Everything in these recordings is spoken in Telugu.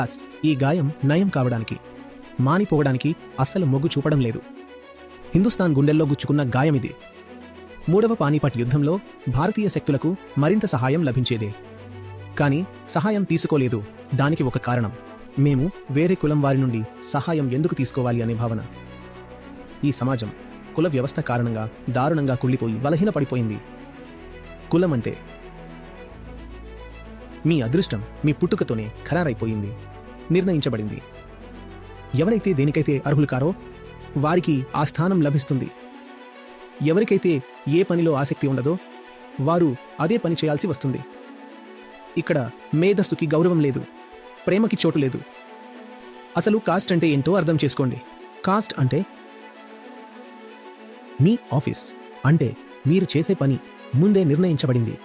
కాస్ట్ ఈ గాయం నయం కావడానికి, మానిపోవడానికి అస్సలు మొగ్గు చూపడం లేదు. హిందుస్థాన్ గుండెల్లో గుచ్చుకున్న గాయమిది. 3వ పానీపట్ యుద్ధంలో భారతీయ శక్తులకు మరింత సహాయం లభించేదే. కానీ సహాయం తీసుకోలేదు. దానికి ఒక కారణం, మేము వేరే కులం వారి నుండి సహాయం ఎందుకు తీసుకోవాలి అనే భావన. ఈ సమాజం కుల వ్యవస్థ కారణంగా దారుణంగా కుళ్ళిపోయి బలహీనపడిపోయింది. కులం అంటే మీ అదృష్టం మీ పుట్టుకతోనే ఖరారైపోయింది, నిర్ణయించబడింది. ఎవరైతే దేనికైతే అర్హులు కారో వారికి ఆ స్థానం లభిస్తుంది. ఎవరికైతే ఏ పనిలో ఆసక్తి ఉండదో వారు అదే పని చేయాల్సి వస్తుంది. ఇక్కడ మేధస్సుకి గౌరవం లేదు, ప్రేమకి చోటు లేదు. అసలు కాస్ట్ అంటే ఏంటో అర్థం చేసుకోండి. కాస్ట్ అంటే మీ ఆఫీస్, అంటే మీరు చేసే పని ముందే నిర్ణయించబడింది.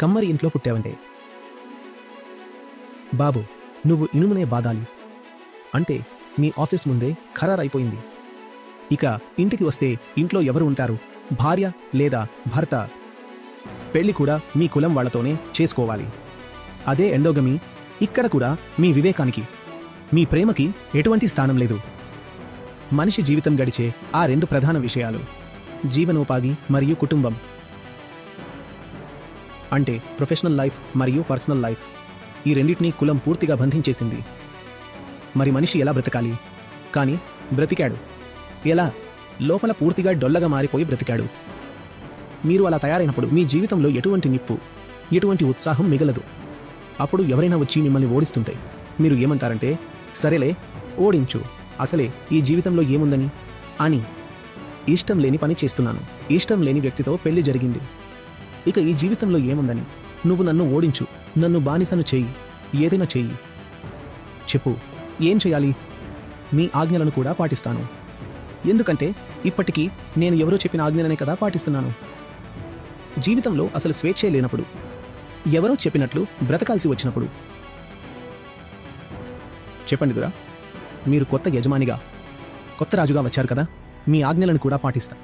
కమ్మరి ఇంట్లో పుట్టావంటే బాబు నువ్వు ఇనుమునే బాదాలి అంటే మీ ఆఫీస్ ముందే ఖరారైపోయింది. ఇక ఇంటికి వస్తే ఇంట్లో ఎవరు ఉంటారు? భార్య లేదా భర్త. పెళ్లి కూడా మీ కులం వాళ్లతోనే చేసుకోవాలి. అదే ఎండోగమి. ఇక్కడ కూడా మీ వివేకానికి, మీ ప్రేమకి ఎటువంటి స్థానం లేదు. మనిషి జీవితం గడిచే ఆ 2 ప్రధాన విషయాలు జీవనోపాధి మరియు కుటుంబం, అంటే ప్రొఫెషనల్ లైఫ్ మరియు పర్సనల్ లైఫ్. ఈ రెండింటినీ కులం పూర్తిగా బంధించేసింది. మరి మనిషి ఎలా బ్రతకాలి? కానీ బ్రతికాడు. ఎలా? లోపల పూర్తిగా డొల్లగా మారిపోయి బ్రతికాడు. మీరు అలా తయారైనప్పుడు మీ జీవితంలో ఎటువంటి నిప్పు, ఎటువంటి ఉత్సాహం మిగలదు. అప్పుడు ఎవరైనా వచ్చి మిమ్మల్ని ఓడిస్తుంటే మీరు ఏమంటారంటే, సరేలే ఓడించు, అసలే ఈ జీవితంలో ఏముందని అని. ఇష్టం లేని పని చేస్తున్నాను, ఇష్టం లేని వ్యక్తితో పెళ్లి జరిగింది, ఇక ఈ జీవితంలో ఏముందని. నువ్వు నన్ను ఓడించు, నన్ను బానిసను చెయ్యి, ఏదైనా చెయ్యి, చెప్పు ఏం చేయాలి? మీ ఆజ్ఞలను కూడా పాటిస్తాను. ఎందుకంటే ఇప్పటికీ నేను ఎవరో చెప్పిన ఆజ్ఞలనే కదా పాటిస్తున్నాను. జీవితంలో అసలు స్వేచ్ఛే లేనప్పుడు, ఎవరో చెప్పినట్లు బ్రతకాల్సి వచ్చినప్పుడు చెప్పండి దురా, మీరు కొత్త యజమానిగా, కొత్త రాజుగా వచ్చారు కదా, మీ ఆజ్ఞలను కూడా పాటిస్తా.